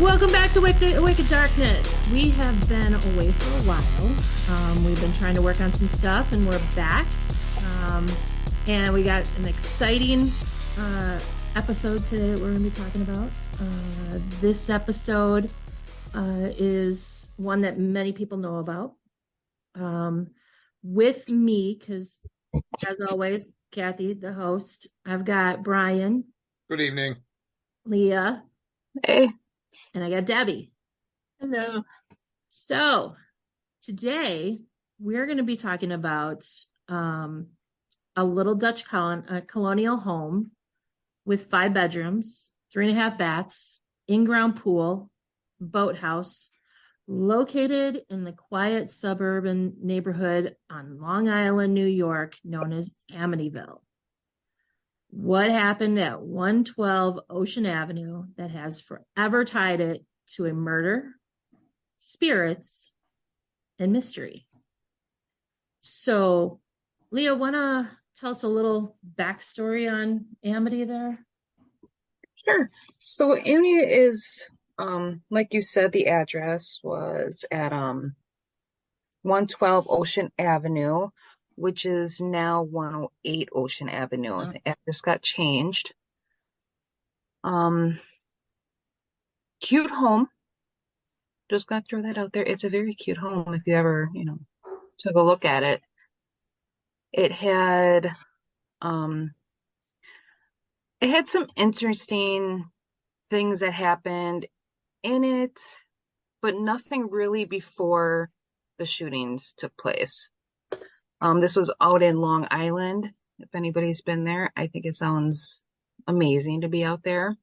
welcome back to Wicked Darkness. We have been away for a while. We've been trying to work on some stuff, and we're back. And we got an exciting episode today that we're going to be talking about. This episode is one that many people know about. With me, because as always, Kathy, the host, I've got Brian. Good evening. Leah. Hey. And I got Debbie. Hello. So today we're going to be talking about a little Dutch colonial home with 5 bedrooms, 3.5 baths, in-ground pool, boathouse, located in the quiet suburban neighborhood on Long Island, New York, known as Amityville. What happened at 112 Ocean Avenue that has forever tied it to a murder, spirits, and mystery? So, Leah, want to tell us a little backstory on Amity there? Sure. So Amity is, like you said, the address was at 112 Ocean Avenue, which is now 108 Ocean Avenue. Oh. The address got changed. Cute home. Just gonna throw that out there. It's a very cute home if you ever, took a look at it. It had some interesting things that happened in it, but nothing really before the shootings took place. This was out in Long Island. If anybody's been there, I think it sounds amazing to be out there.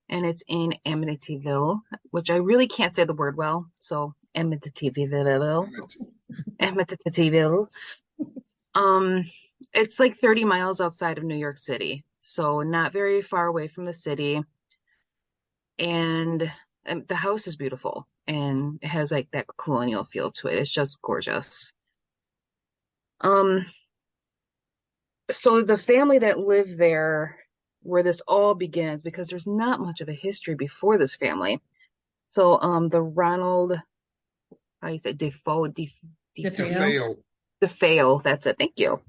And it's in Amityville, which I really can't say the word well. So Amityville. Amityville. It's like 30 miles outside of New York City. So not very far away from the city. And the house is beautiful. And it has like that colonial feel to it. It's just gorgeous. So the family that lived there, where this all begins, because there's not much of a history before this family. So, the Ronald, how you say, DeFeo, that's it. Thank you.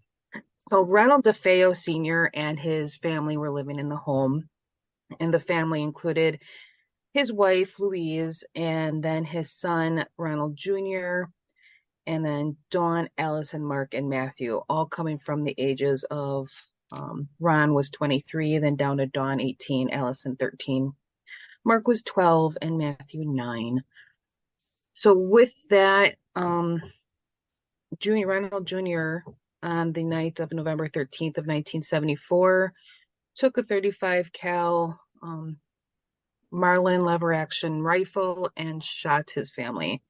So Ronald DeFeo Sr. and his family were living in the home, and the family included his wife, Louise, and then his son, Ronald Jr., and then Dawn, Allison, Mark, and Matthew, all coming from the ages of, Ron was 23, then down to Dawn, 18, Allison, 13. Mark was 12, and Matthew, 9. So with that, Ronald Jr., on the night of November 13th of 1974, took a 35 cal Marlin lever-action rifle and shot his family.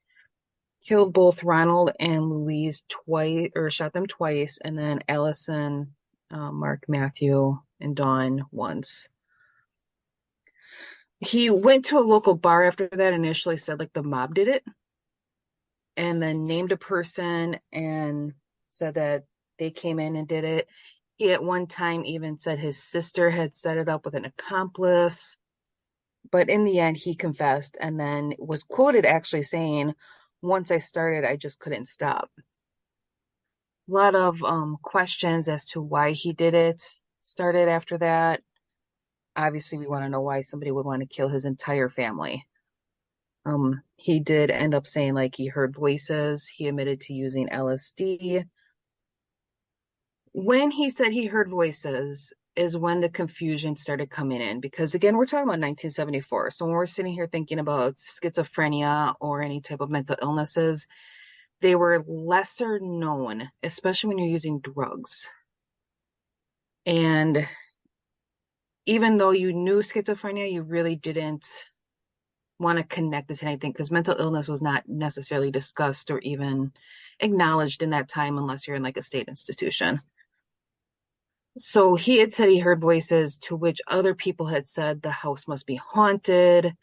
Killed both Ronald and Louise twice, or shot them twice, and then Allison, Mark, Matthew, and Dawn once. He went to a local bar after that, initially said like the mob did it, and then named a person and said that they came in and did it. He at one time even said his sister had set it up with an accomplice, but in the end he confessed, and then was quoted actually saying, "Once I started, I just couldn't stop." A lot of questions as to why he did it started after that. Obviously, we want to know why somebody would want to kill his entire family. He did end up saying like he heard voices. He admitted to using LSD. When he said he heard voices is when the confusion started coming in, because again, we're talking about 1974. So when we're sitting here thinking about schizophrenia or any type of mental illnesses, they were lesser known, especially when you're using drugs. And even though you knew schizophrenia, you really didn't want to connect it to anything, because mental illness was not necessarily discussed or even acknowledged in that time unless you're in like a state institution. So he had said he heard voices, to which other people had said the house must be haunted.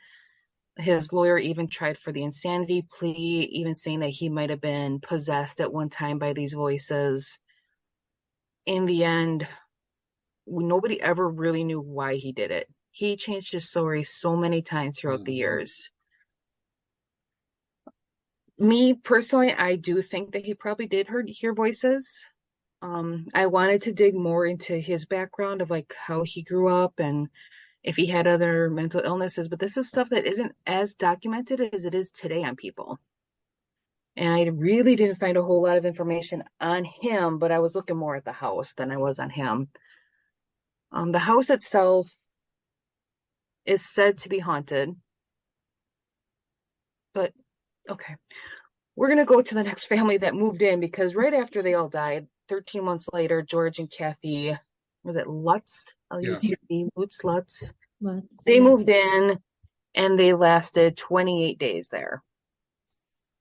His lawyer even tried for the insanity plea, even saying that he might have been possessed at one time by these voices. In the end, nobody ever really knew why he did it. He changed his story so many times throughout the years. Me personally, I do think that he probably did hear voices. I wanted to dig more into his background of like how he grew up and if he had other mental illnesses, but this is stuff that isn't as documented as it is today on people. And I really didn't find a whole lot of information on him, but I was looking more at the house than I was on him. The house itself is said to be haunted, but okay. We're going to go to the next family that moved in because right after they all died, 13 months later, George and Kathy, was it Lutz? Yeah. L-U-T-Z, Lutz, Lutz. Let's They see. moved in and they lasted 28 days there.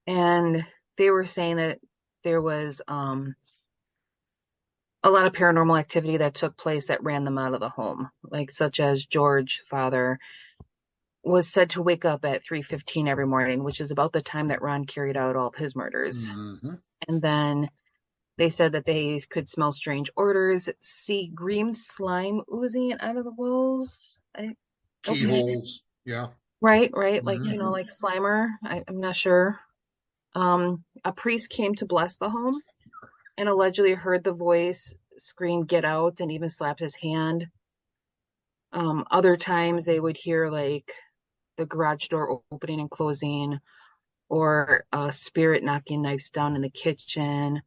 And they were saying that there was a lot of paranormal activity that took place that ran them out of the home, like such as George, father, was said to wake up at 3:15 every morning, which is about the time that Ron carried out all of his murders. Mm-hmm. And then they said that they could smell strange odors, see green slime oozing out of the walls. Keyholes. Yeah. Right, like Mm-hmm. like Slimer. I'm not sure. A priest came to bless the home and allegedly heard the voice scream, "Get out," and even slapped his hand. Other times they would hear like the garage door opening and closing, or a spirit knocking knives down in the kitchen.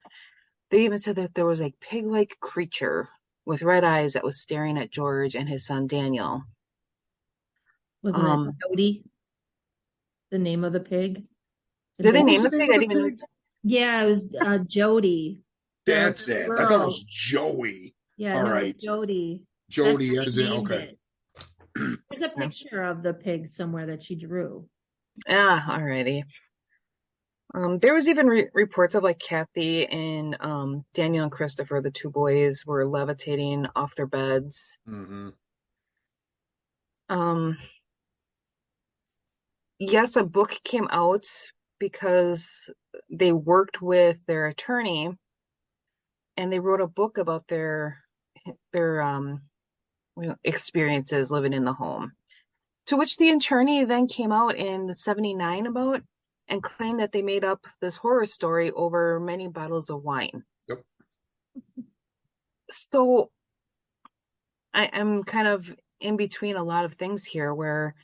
They even said that there was a pig-like creature with red eyes that was staring at George and his son Daniel. Wasn't it Um, Jody, the name of the pig? The did they What big. was name the the name pig? of I the didn't even. pig? Yeah, it was Jody. The That's it. I thought it girl. was Joey. Yeah, All no, right. Jody. That's Jody how they as in, named okay. it. There's a picture of the pig somewhere that she drew. Alrighty. There was even reports of like Kathy and Daniel and Christopher, the two boys, were levitating off their beds. Mm-hmm. Um, yes, a book came out because they worked with their attorney and they wrote a book about their experiences living in the home. To which the attorney then came out in '79 about and claimed that they made up this horror story over many bottles of wine. Yep. So I'm kind of in between a lot of things here where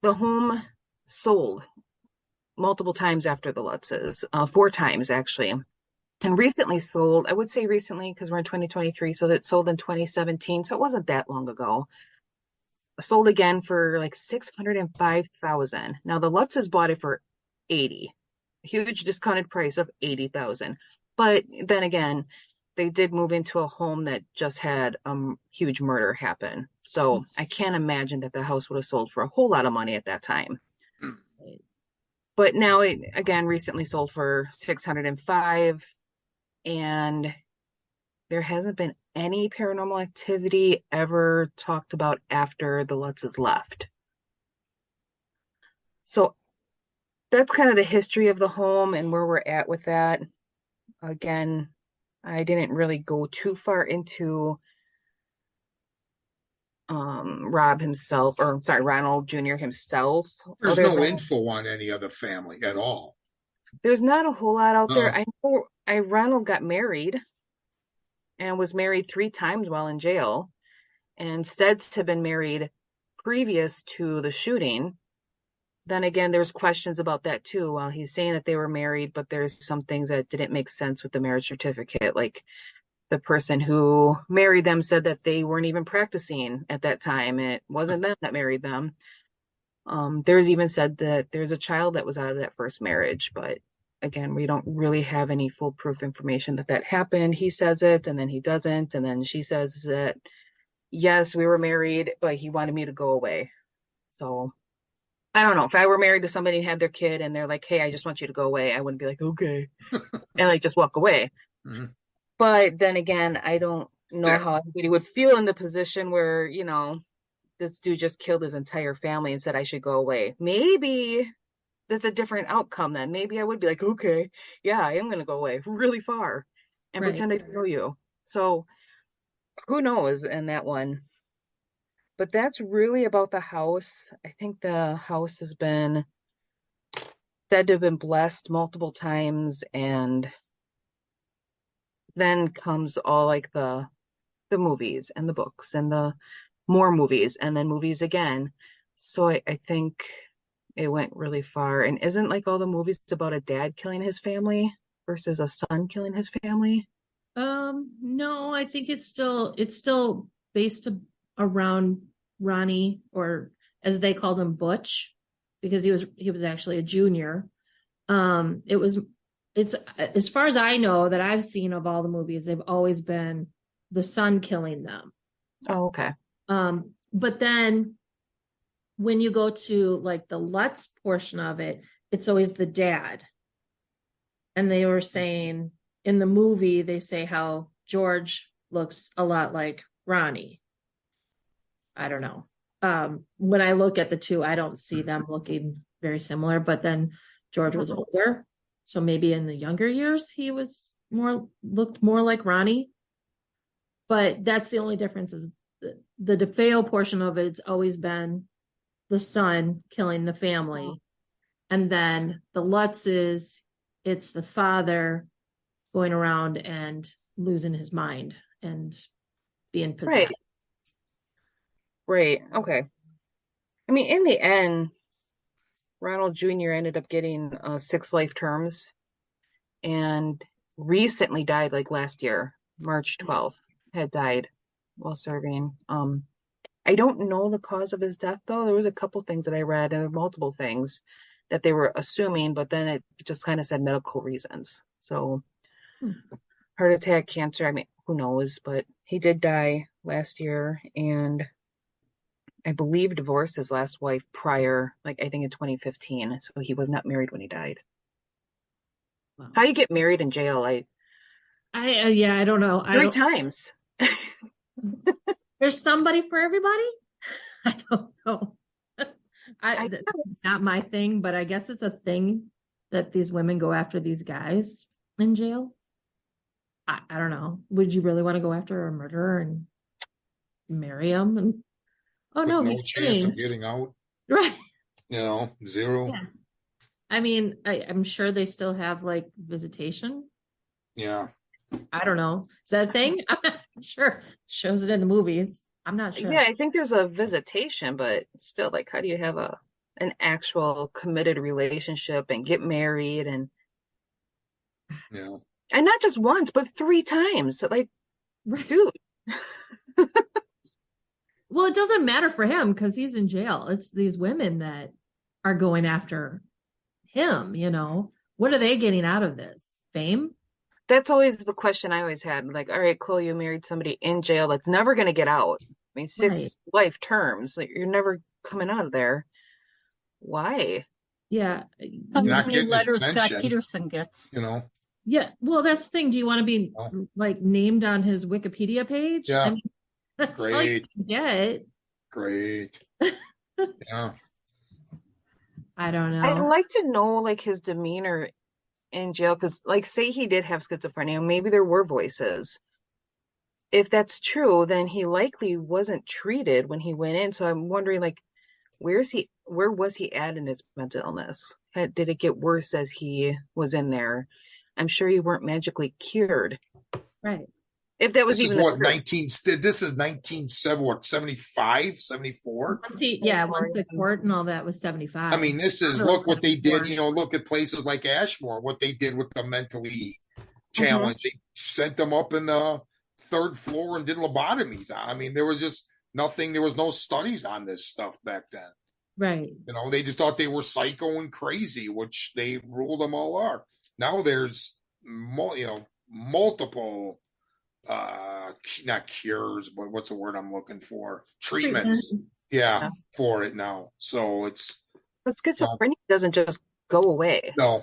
the home sold multiple times after the Lutzes, 4 times actually, and recently sold. I would say recently because we're in 2023, so that sold in 2017, so it wasn't that long ago. Sold again for like 605,000. Now the Lutzes bought it for 80, huge discounted price of 80,000. But then again, they did move into a home that just had a huge murder happen. So I can't imagine that the house would have sold for a whole lot of money at that time. But now it again recently sold for 605, and there hasn't been any paranormal activity ever talked about after the Lutzes left. So that's kind of the history of the home and where we're at with that. Again, I didn't really go too far into Rob himself, or sorry, Ronald Jr. himself. There's Other no than info on any other family at all. there's not a whole lot out there. Uh, I know Ronald got married and was married 3 times while in jail, and said to have been married previous to the shooting. Then again, there's questions about that too. While he's saying that they were married, but there's some things that didn't make sense with the marriage certificate. Like the person who married them said that they weren't even practicing at that time. It wasn't them that married them. There's even said that there's a child that was out of that first marriage, but again, we don't really have any foolproof information that that happened. He says it, and then he doesn't, and then she says that yes, we were married, but he wanted me to go away. So I don't know. If I were married to somebody and had their kid and they're like, "Hey, I just want you to go away," I wouldn't be like, "Okay," and like just walk away. mhm. But then again, I don't know That how anybody would feel in the position where, this dude just killed his entire family and said I should go away. Maybe that's a different outcome then. Maybe I would be like, "Okay, yeah, I am going to go away really far and Right. pretend I don't know you." So who knows in that one. But that's really about the house. I think the house has been said to have been blessed multiple times, and then comes all like the movies and the books and the more movies and then movies again. So I think it went really far. And isn't like all the movies about a dad killing his family versus a son killing his family? No, I think it's still based around Ronnie, or as they called him, Butch, because he was actually a junior. It's as far as I know that I've seen of all the movies, they've always been the son killing them. Oh, okay. But then when you go to like the Lutz portion of it, it's always the dad. And they were saying in the movie, they say how George looks a lot like Ronnie. I don't know. When I look at the two, I don't see them looking very similar, but then George was older. So maybe in the younger years, he looked more like Ronnie. But that's the only difference is the DeFeo portion of it's always been the son killing the family. And then the Lutzes, it's the father going around and losing his mind and being possessed. Right. Okay. I mean, in the end, Ronald Jr. ended up getting 6 life terms and recently died like last year, March 12th, had died while serving. I don't know the cause of his death though. There was a couple things that I read, and multiple things that they were assuming, but then it just kind of said medical reasons. So heart attack, cancer, I mean, who knows, but he did die last year, and I believe divorced his last wife prior, like I think in 2015. So he was not married when he died. Wow. How do you get married in jail? Yeah, I don't know. 3 times. There's somebody for everybody. I don't know. It's not my thing, but I guess it's a thing that these women go after these guys in jail. I don't know. Would you really want to go after a murderer and marry him? And With no, no he's chance staying. of getting out. Right. Zero. Yeah. I mean, I'm sure they still have like visitation. Yeah. I don't know. Is that a thing? I'm not sure. Shows it in the movies. I'm not sure. Yeah, I think there's a visitation, but still, like, how do you have an actual committed relationship and get married and not just once, but 3 times? Like, dude. Well, it doesn't matter for him because he's in jail. It's these women that are going after him, What are they getting out of this? Fame? That's always the question I always had. Like, all right, cool, you married somebody in jail that's never going to get out. I mean, 6 life terms. Like, you're never coming out of there. Why? Yeah. How many letters Scott Peterson gets? Yeah. Well, that's the thing. Do you want to be like named on his Wikipedia page? Yeah. I mean, that's Great. all you can get. Great. Yeah. I don't know. I'd like to know like his demeanor in jail, because like say he did have schizophrenia, maybe there were voices. If that's true, then he likely wasn't treated when he went in. So I'm wondering, like, where was he at in his mental illness? Did it get worse as he was in there? I'm sure you weren't magically cured. Right. If that was This even is what 1975, 74. Once the court and all that was 75. I mean, look what they did, look at places like Ashmore, what they did with the mentally challenged. They sent them up in the 3rd floor and did lobotomies. I mean, there was just nothing, there was no studies on this stuff back then. Right. They just thought they were psycho and crazy, which they ruled them all are. Now there's, multiple not cures, but what's the word I'm looking for? Treatments. Yeah, for it now. So but schizophrenia doesn't just go away. No.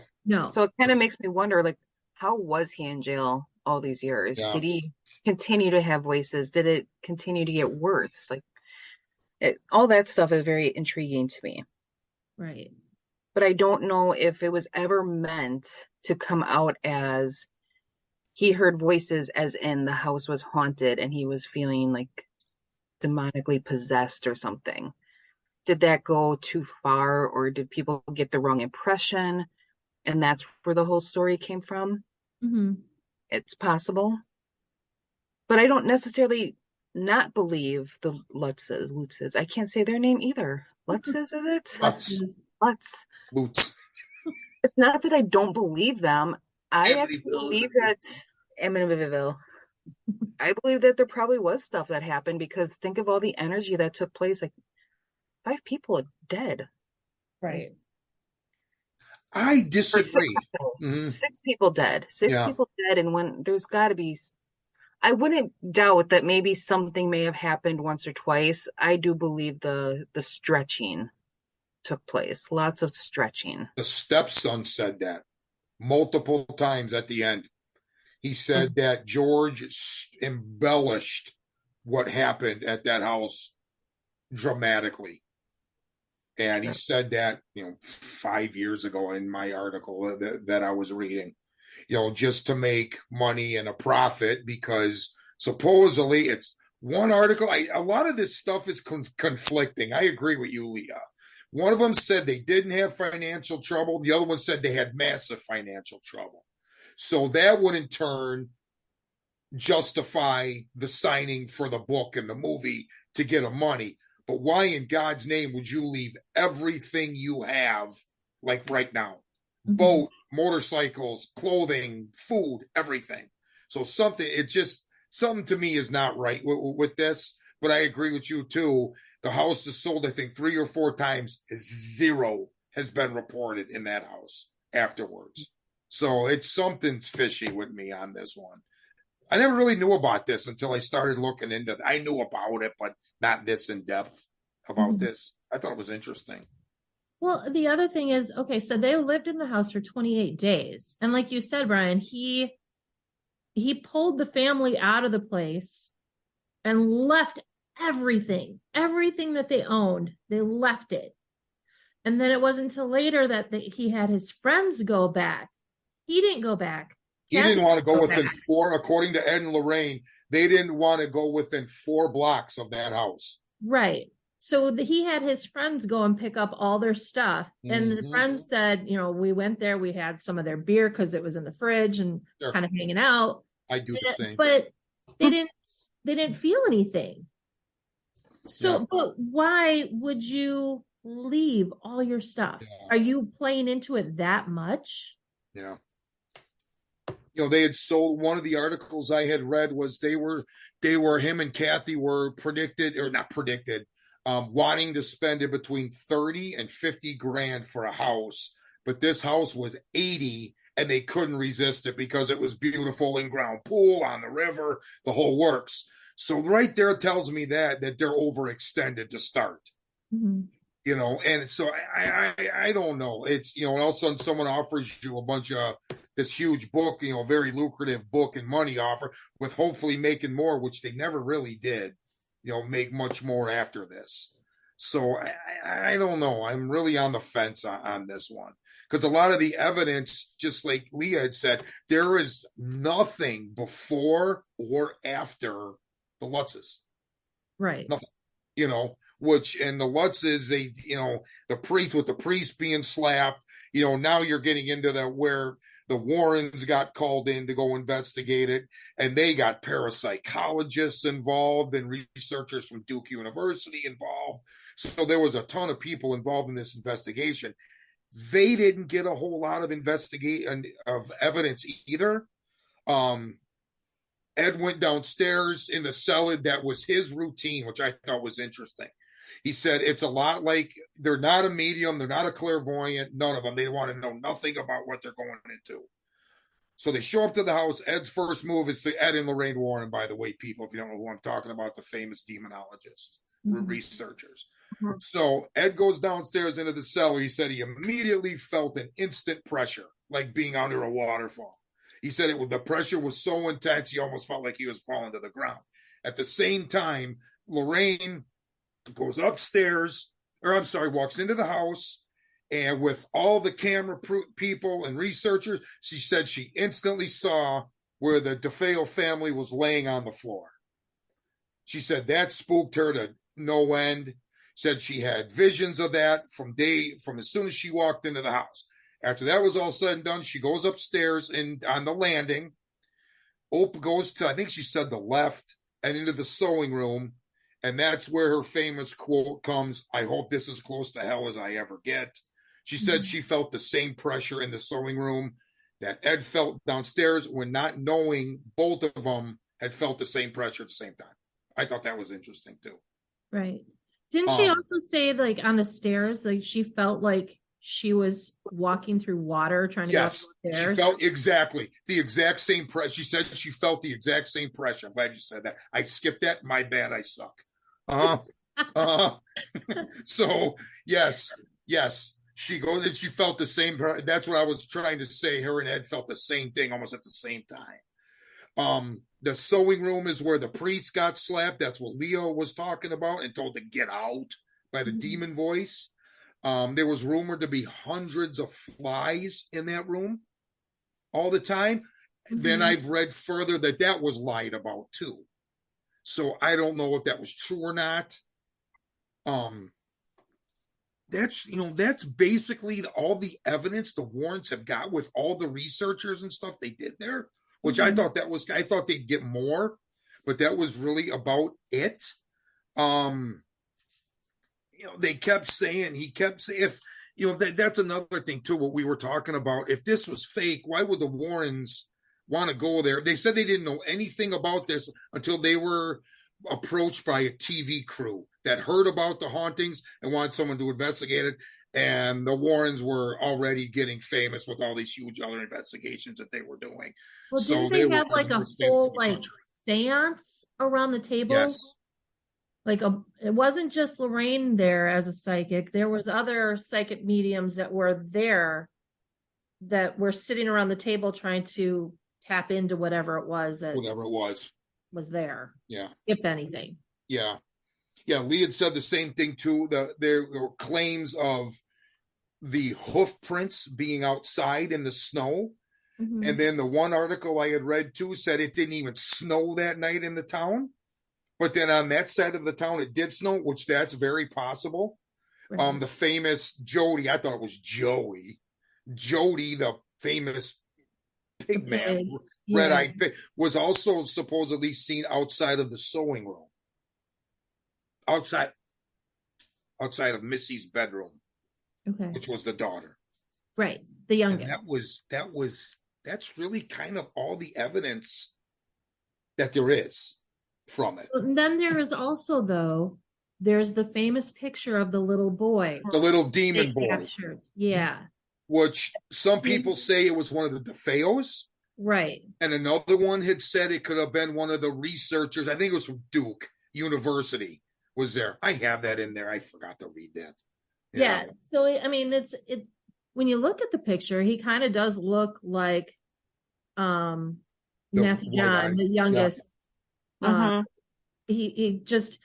So it kind of makes me wonder, like, how was he in jail all these years? Yeah. Did he continue to have voices? Did it continue to get worse? Like, all that stuff is very intriguing to me. Right. But I don't know if it was ever meant to come out as he heard voices, as in the house was haunted and he was feeling like demonically possessed or something. Did that go too far, or did people get the wrong impression? and that's where the whole story came from. Mm-hmm. It's possible. But I don't necessarily not believe the Lutzes. I can't say their name either. Lutzes, is it? Lutz. Lutz. It's not that I don't believe them. I actually Amityville. believe that Amityville. I believe that there probably was stuff that happened because think of all the energy that took place. Like 5 people are dead. Right. I Or disagree. 6 people dead. 6 Yeah. people dead, and when there's got to be. I wouldn't doubt that maybe something may have happened once or twice. I do believe the stretching took place. Lots of stretching. The stepson said that multiple times at the end. He said that George embellished what happened at that house dramatically. And he said that, 5 years ago in my article that I was reading, just to make money and a profit, because supposedly it's one article. A lot of this stuff is conflicting. I agree with you, Leah. One of them said they didn't have financial trouble. The other one said they had massive financial trouble. So that would in turn justify the signing for the book and the movie to get them money. But why in God's name would you leave everything you have, like right now? Mm-hmm. Boat, motorcycles, clothing, food, everything. So something to me is not right with this. But I agree with you too. The house is sold, I think, 3 or 4 times. 0 has been reported in that house afterwards. So it's something's fishy with me on this one. I never really knew about this until I started looking into it. I knew about it, but not this in depth about this. I thought it was interesting. Well, the other thing is, okay, so they lived in the house for 28 days. And like you said, Brian, he pulled the family out of the place and left everything that they owned. They left it. And then it wasn't until later that he had his friends go back. He didn't go back. He didn't want to go within 4, according to Ed and Lorraine, they didn't want to go within 4 blocks of that house. Right. So he had his friends go and pick up all their stuff. And the friends said, we went there, we had some of their beer because it was in the fridge and kind of hanging out. I do the same. But they didn't feel anything. So, but why would you leave all your stuff? Yeah. Are you playing into it that much? Yeah. They had sold, one of the articles I had read was him and Kathy were wanting to spend it between 30 and 50 grand for a house. But this house was 80 and they couldn't resist it because it was beautiful, in-ground pool on the river, the whole works. So right there tells me that they're overextended to start. Mm-hmm. And so I don't know. It's, all of a sudden someone offers you a bunch of this huge book, very lucrative book and money offer with hopefully making more, which they never really did, make much more after this. So I don't know. I'm really on the fence on this one because a lot of the evidence, just like Leah had said, there is nothing before or after the Lutzes. Right. Nothing, and the Lutzes, they, the priest being slapped, now you're getting into where the Warrens got called in to go investigate it, and they got parapsychologists involved and researchers from Duke University involved. So there was a ton of people involved in this investigation. They didn't get a whole lot of evidence either. Ed went downstairs in the cellar. That was his routine, which I thought was interesting. He said it's a lot like they're not a medium, they're not a clairvoyant, none of them. They want to know nothing about what they're going into. So they show up to the house. Ed's first move is to Ed and Lorraine Warren, by the way, people, if you don't know who I'm talking about, the famous demonologists, researchers. Mm-hmm. So Ed goes downstairs into the cellar. He said he immediately felt an instant pressure, like being under a waterfall. He said the pressure was so intense, he almost felt like he was falling to the ground. At the same time, Lorraine goes upstairs, walks into the house, and with all the camera people and researchers, she said she instantly saw where the DeFeo family was laying on the floor. She said that spooked her to no end. Said she had visions of that from as soon as she walked into the house. After that was all said and done, she goes upstairs and on the landing, goes to, I think she said the left, and into the sewing room. And that's where her famous quote comes, "I hope this is as close to hell as I ever get." She said she felt the same pressure in the sewing room that Ed felt downstairs, when not knowing both of them had felt the same pressure at the same time. I thought that was interesting too. Right. Didn't she also say, like, on the stairs, like she felt like she was walking through water trying to go up the stairs? She felt exactly the exact same pressure. She said she felt the exact same pressure. I'm glad you said that. I skipped that. My bad. I suck. So yes. She goes and she felt the same. That's what I was trying to say. Her and Ed felt the same thing almost at the same time. The sewing room is where the priest got slapped. That's what Leo was talking about and told to get out by the demon voice. There was rumored to be hundreds of flies in that room all the time. Then I've read further that was lied about too. So I don't know if that was true or not. That's basically all the evidence the Warrens have got with all the researchers and stuff they did there, which I thought they'd get more, but that was really about it. They kept saying, that's another thing too, what we were talking about. If this was fake, why would the Warrens want to go there? They said they didn't know anything about this until they were approached by a TV crew that heard about the hauntings and wanted someone to investigate it. And the Warrens were already getting famous with all these huge other investigations that they were doing. Well, didn't they have like a whole seance around the table? Yes. It wasn't just Lorraine there as a psychic. There was other psychic mediums that were there that were sitting around the table trying to tap into whatever it was was there. Yeah. If anything. Yeah. Yeah. Lee had said the same thing too. There were claims of the hoof prints being outside in the snow. And then the one article I had read too said it didn't even snow that night in the town. But then on that side of the town, it did snow, which that's very possible. Right. The famous Jody, I thought it was Joey. Jody, the famous pig man, red-eyed pig, was also supposedly seen outside of the sewing room. Outside of Missy's bedroom, which was the daughter. Right, the youngest. And that's really kind of all the evidence that there is from it. And then there is also, there's the famous picture of the little boy. The little demon boy. Captured. Yeah. Which some people say it was one of the DeFeos. Right. And another one had said it could have been one of the researchers. I think it was from Duke University was there. I have that in there. I forgot to read that. Yeah. So, I mean, it when you look at the picture, he kind of does look like Matthew John, the youngest. Yeah. He just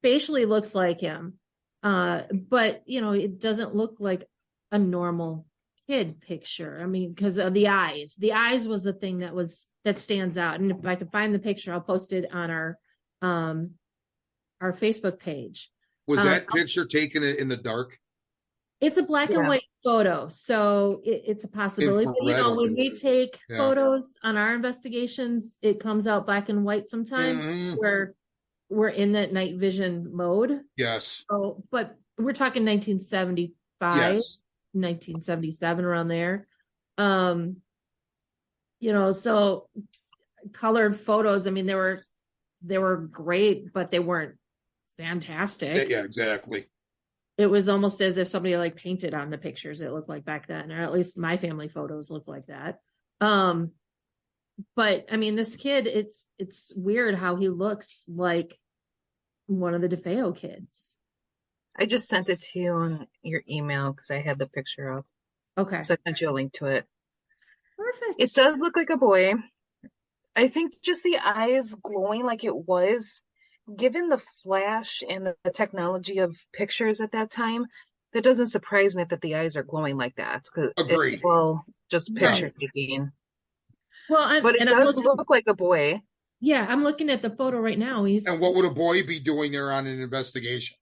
facially looks like him. But, it doesn't look like a normal kid picture. I mean, because of the eyes. The eyes was the thing that stands out. And if I can find the picture, I'll post it on our Facebook page. Was that picture taken in the dark? It's a black and white photo, so it's a possibility. But, when we take photos on our investigations, it comes out black and white sometimes where we're in that night vision mode. Yes. So, but we're talking 1975, 1977, around there. So colored photos, I mean, they were great, but they weren't fantastic. Yeah, exactly. It was almost as if somebody painted on the pictures. It looked like back then, or at least my family photos look like that. But I mean, this kid, it's weird how he looks like one of the DeFeo kids. I just sent it to you on your email because I had the picture up. Okay. So I sent you a link to it. Perfect. It does look like a boy. I think just the eyes glowing like it was. Given the flash and the technology of pictures at that time, that doesn't surprise me that the eyes are glowing like that. Agreed. Just picture taking. Well, but it does look like a boy. Yeah, I'm looking at the photo right now. And what would a boy be doing there on an investigation?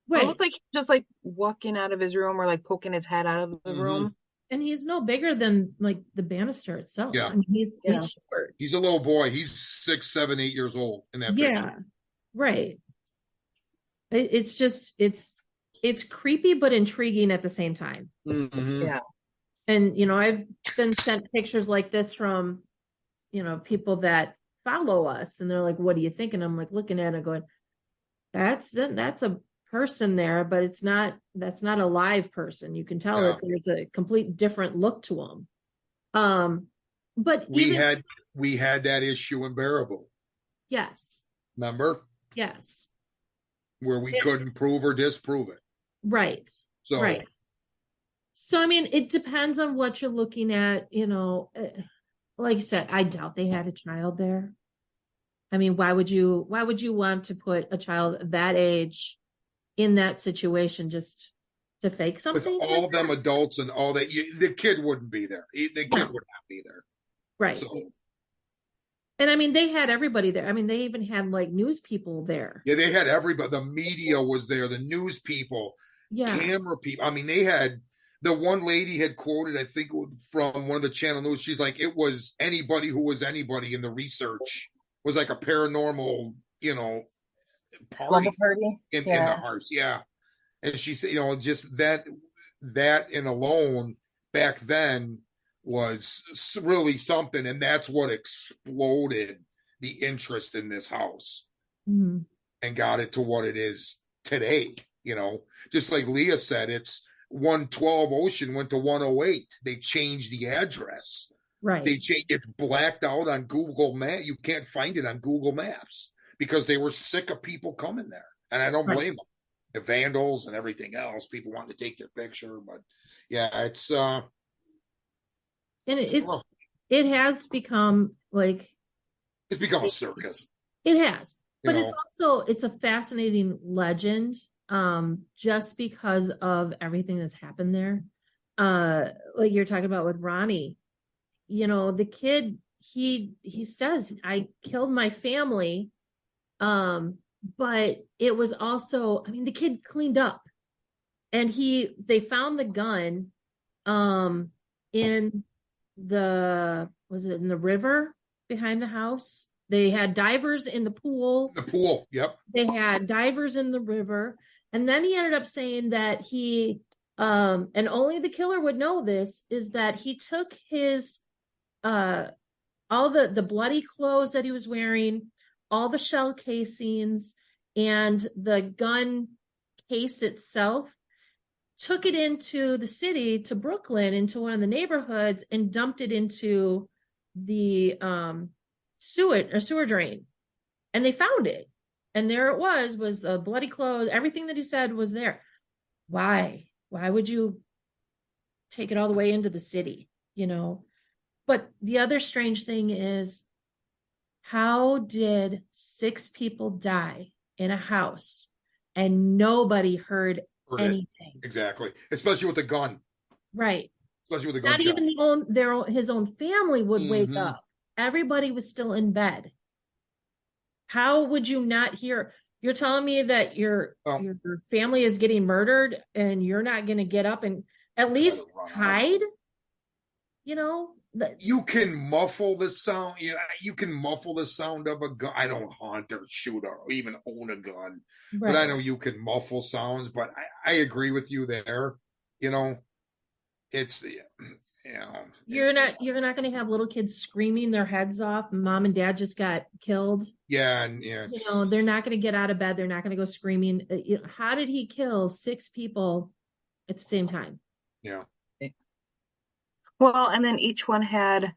Right. It looked like just walking out of his room or poking his head out of the room. And he's no bigger than like the banister itself. Yeah. I mean, he's short. He's a little boy. He's 6, 7, 8 years old in that picture. Right. It's just it's creepy but intriguing at the same time. Mm-hmm. Yeah. And I've been sent pictures like this from people that follow us, and they're like, "What do you think?" And I'm like looking at it going, that's a person there, but that's not a live person. You can tell that there's a complete different look to them. But we had that issue in Bearable. Yes. Remember? Yes. Where we couldn't prove or disprove it. Right. So, right. So, I mean, it depends on what you're looking at, like you said, I doubt they had a child there. I mean, why would you want to put a child that age in that situation just to fake something? With all them adults and all that, the kid wouldn't be there. The kid would not be there. Right. So. And I mean, they had everybody there. I mean, they even had like news people there. Yeah, they had everybody. The media was there, the news people, camera people. I mean, they had, the one lady had quoted, I think from one of the channel news, she's like, it was anybody who was anybody in the research was like a paranormal, party in the house. Yeah. And she said, just that and alone back then was really something. And that's what exploded the interest in this house and got it to what it is today. Just like Leah said, it's 112 Ocean went to 108. They changed the address. Right. It's blacked out on Google Maps. You can't find it on Google Maps because they were sick of people coming there. And I don't blame them. The vandals and everything else, people want to take their picture. But yeah, it's and it has become like, it's become a circus. It has. But it's a fascinating legend, just because of everything that's happened there. Like you're talking about with Ronnie, the kid, he says, I killed my family. But it was also, I mean, the kid cleaned up, and they found the gun, in the river behind the house. They had divers in the pool. The pool. Yep. They had divers in the river. And then he ended up saying that he, and only the killer would know this, is that he took his, all the bloody clothes that he was wearing, all the shell casings, and the gun case itself, took it into the city, to Brooklyn, into one of the neighborhoods, and dumped it into the sewer drain. And they found it. And there it was bloody clothes. Everything that he said was there. Why? Why would you take it all the way into the city? But the other strange thing is, how did 6 people die in a house and nobody heard anything? Exactly. Especially with a gun. Right. Especially with a gun. Not even his own family would wake up. Everybody was still in bed. How would you not hear? You're telling me that your family is getting murdered and you're not going to get up and at least hide? You can muffle the sound. You can muffle the sound of a gun. I don't hunt or shoot or even own a gun, right. But I know you can muffle sounds. But I agree with you there. It's you're not going to have little kids screaming their heads off. Mom and dad just got killed. Yeah, and yeah. They're not going to get out of bed. They're not going to go screaming. How did he kill 6 people at the same time? Yeah. Well, and then each one had,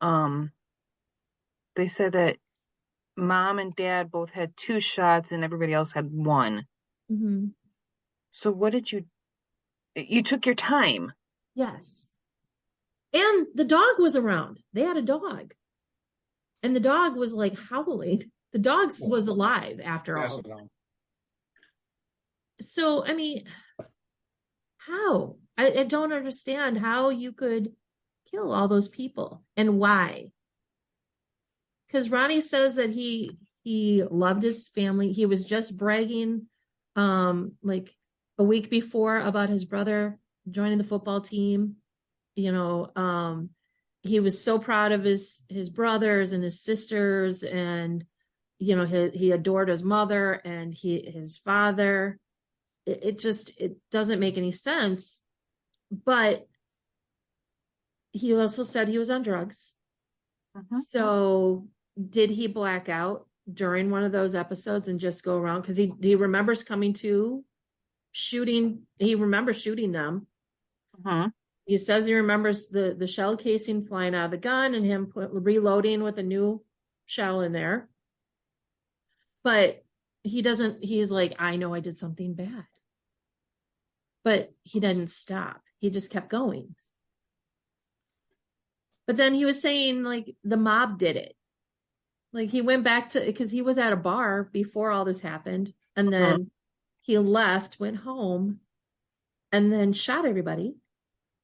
they said that mom and dad both had 2 shots and everybody else had 1. Mm-hmm. So what did you took your time. Yes. And the dog was around. They had a dog. And the dog was like howling. The dog was alive after all. So, I mean, how? I don't understand how you could kill all those people and why. Because Ronnie says that he loved his family. He was just bragging like a week before about his brother joining the football team. He was so proud of his brothers and his sisters, and he adored his mother and his father. It doesn't make any sense. But he also said he was on drugs. So did he black out during one of those episodes and just go around? Because he remembers coming to shooting. He remembers shooting them. He says he remembers the shell casing flying out of the gun and him reloading with a new shell in there. But he's like, I know I did something bad. But he didn't stop. He just kept going. But then he was saying, like, the mob did it. Like, he went back because he was at a bar before all this happened. And then he left, went home, and then shot everybody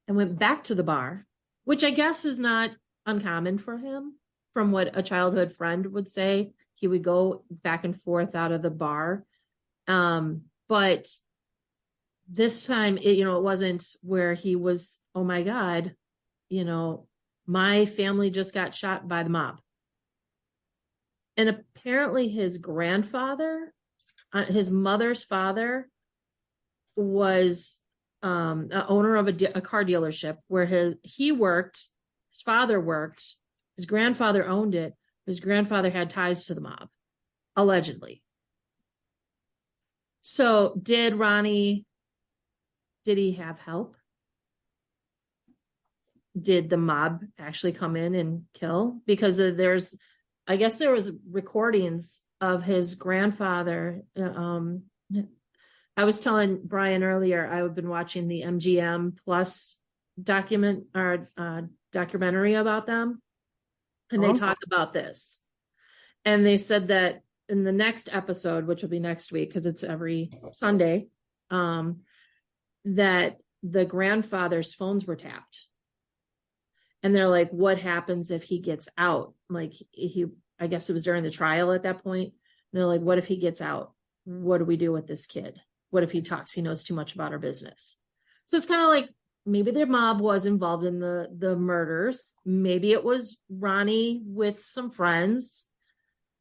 and went back to the bar, which I guess is not uncommon for him. From what a childhood friend would say, he would go back and forth out of the bar. But this time, it wasn't where he was, oh my God, my family just got shot by the mob. And apparently his grandfather, his mother's father, was an owner of a car dealership where his father worked, his grandfather owned it. His grandfather had ties to the mob, allegedly. So did he have help? Did the mob actually come in and kill? Because I guess there was recordings of his grandfather. I was telling Brian earlier, I've been watching the MGM Plus documentary about them. And they talk about this. And they said that in the next episode, which will be next week, because it's every Sunday, that the grandfather's phones were tapped. And they're like, what happens if he gets out? Like, I guess it was during the trial at that point. And they're like, what if he gets out? What do we do with this kid? What if he talks? He knows too much about our business. So it's kind of like, maybe their mob was involved in the murders. Maybe it was Ronnie with some friends.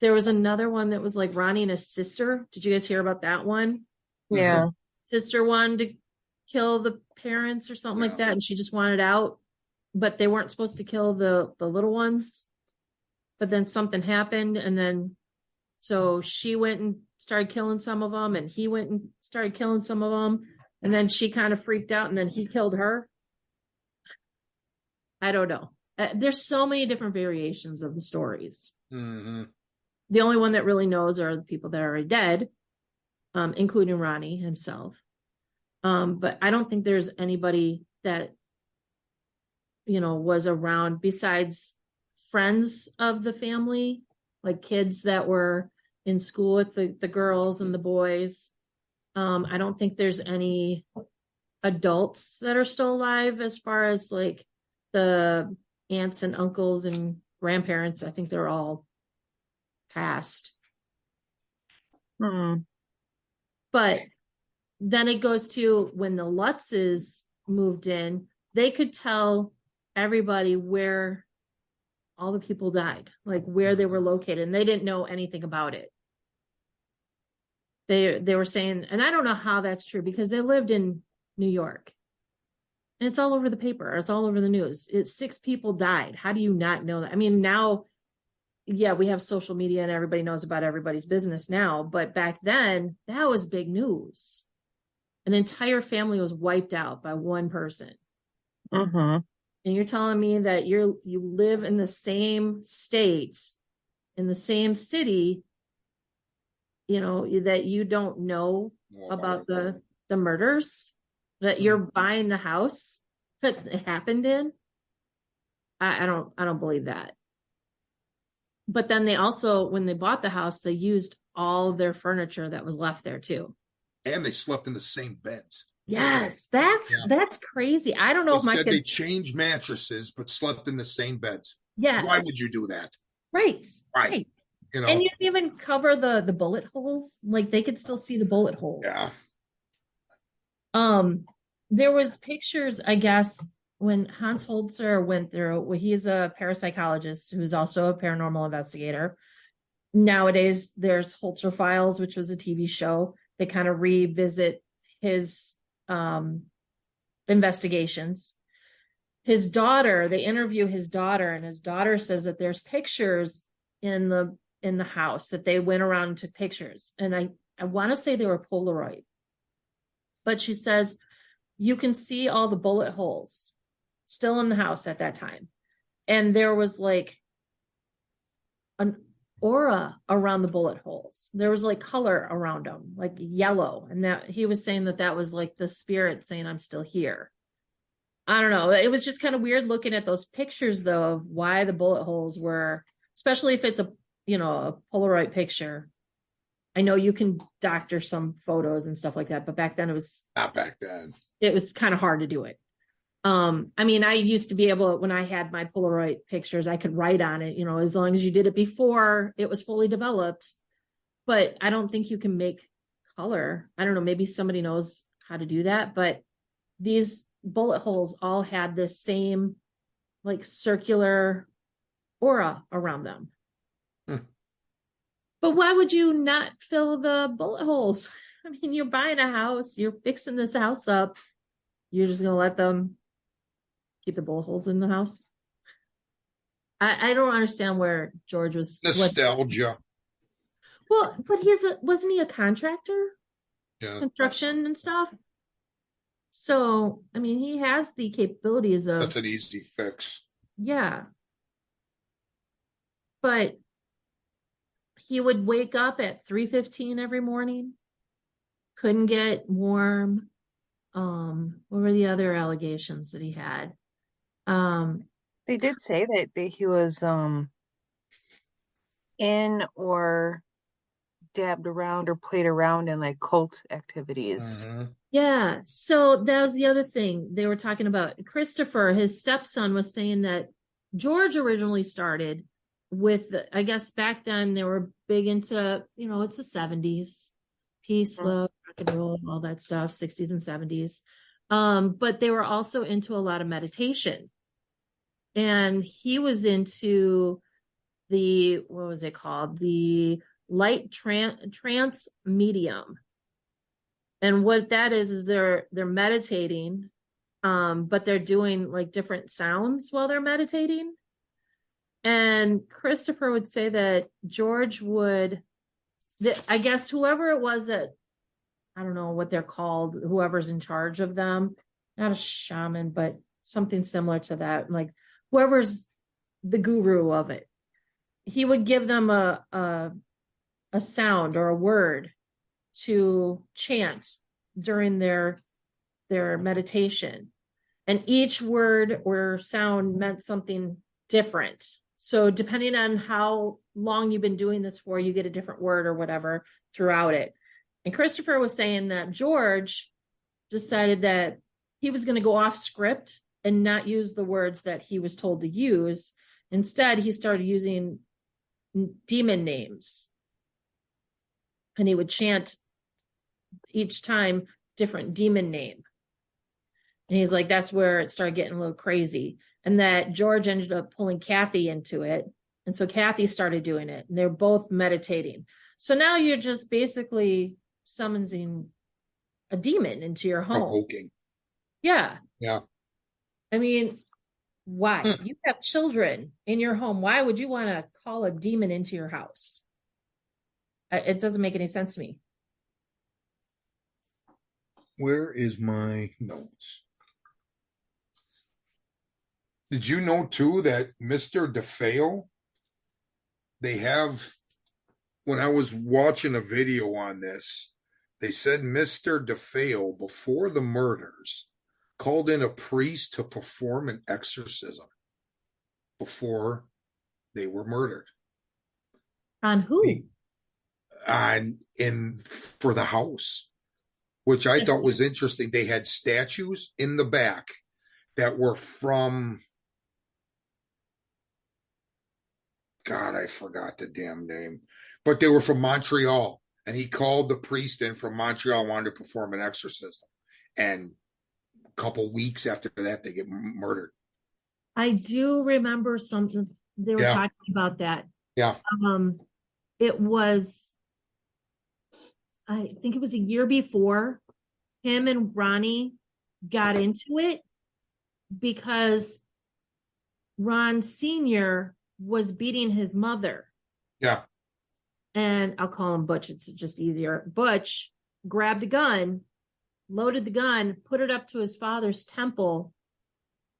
There was another one that was like Ronnie and his sister. Did you guys hear about that one? Yeah. His sister wanted to kill the parents or something like that, and she just wanted out. But they weren't supposed to kill the little ones. But then something happened, and then so she went and started killing some of them, and he went and started killing some of them, and then she kind of freaked out, and then he killed her. I don't know. There's so many different variations of the stories. The only one that really knows are the people that are already dead, including Ronnie himself. But I don't think there's anybody that was around besides friends of the family, like kids that were in school with the girls and the boys. I don't think there's any adults that are still alive as far as like the aunts and uncles and grandparents. I think they're all passed. But then it goes to when the Lutzes moved in, they could tell everybody where all the people died, like where they were located, and they didn't know anything about it. They were saying, and I don't know how that's true because they lived in New York. And it's all over the paper. It's all over the news. 6 people died. How do you not know that? I mean, now, yeah, we have social media and everybody knows about everybody's business now. But back then, that was big news. An entire family was wiped out by one person. And you're telling me that you live in the same state, in the same city, that you don't know about the murders, that you're buying the house that it happened in. I don't believe that. But then they also, when they bought the house, they used all their furniture that was left there too. And they slept in the same beds. Yes, that's crazy. I don't know if my kids... They changed mattresses, but slept in the same beds. Yes. Why would you do that? Right. And you didn't even cover the bullet holes. Like they could still see the bullet holes. Yeah. there was pictures, I guess, when Hans Holzer went through, well, he's a parapsychologist who's also a paranormal investigator. Nowadays, there's Holzer Files, which was a TV show. They kind of revisit his investigations. His daughter, they interview his daughter, and his daughter says that there's pictures in the house that they went around and took pictures. And I want to say they were Polaroid. But she says you can see all the bullet holes still in the house at that time. And there was like an aura around the bullet holes. There was like color around them, like yellow. And that he was saying that was like the spirit saying, I'm still here. I don't know. It was just kind of weird looking at those pictures though, of why the bullet holes were, especially if it's a Polaroid picture. I know you can doctor some photos and stuff like that, but back then it was not back then. It was kind of hard to do it. I mean, I used to be able, when I had my Polaroid pictures, I could write on it, as long as you did it before it was fully developed. But I don't think you can make color. I don't know, maybe somebody knows how to do that, but these bullet holes all had this same like circular aura around them. But why would you not fill the bullet holes? I mean, you're buying a house, you're fixing this house up. You're just going to let them keep the bullet holes in the house? I don't understand where George was. Nostalgia. But wasn't he a contractor? Yeah. Construction and stuff? So, I mean, he has the capabilities of. That's an easy fix. Yeah. But he would wake up at 3:15 every morning. Couldn't get warm. What were the other allegations that he had? They did say that he was in or dabbed around or played around in like cult activities. Mm-hmm. Yeah. So that was the other thing they were talking about. Christopher, his stepson, was saying that George originally started with, I guess back then they were big into, it's the 70s, peace, love, rock and roll, all that stuff, 60s and 70s. But they were also into a lot of meditation. And he was into what was it called? The light trance medium. And what that is they're meditating, but they're doing like different sounds while they're meditating. And Christopher would say that George I guess whoever it was that, I don't know what they're called, whoever's in charge of them, not a shaman, but something similar to that, like whoever's the guru of it, he would give them a sound or a word to chant during their meditation. And each word or sound meant something different. So depending on how long you've been doing this for, you get a different word or whatever throughout it. And Christopher was saying that George decided that he was going to go off script and not use the words that he was told to use. Instead, he started using demon names. And he would chant each time different demon name. And he's like, that's where it started getting a little crazy. And that George ended up pulling Kathy into it. And so Kathy started doing it. And they're both meditating. So now you're just basically summoning a demon into your home. Provoking. Yeah. Yeah. I mean, why? You have children in your home. Why would you want to call a demon into your house? It doesn't make any sense to me. Where is my notes? Did you know, too, that Mr. DeFeo, they have, when I was watching a video on this, they said Mr. DeFeo, before the murders, called in a priest to perform an exorcism before they were murdered. On who? For the house, which I thought was interesting. They had statues in the back that were from, God, I forgot the damn name, but they were from Montreal. And he called the priest in from Montreal, wanted to perform an exorcism. And couple weeks after that, they get murdered. I do remember something they were Yeah. talking about that. Yeah. It was, I think it was a year before him and Ronnie got into it because Ron Sr. was beating his mother. Yeah. And I'll call him Butch. It's just easier. Butch grabbed a gun, loaded the gun, put it up to his father's temple,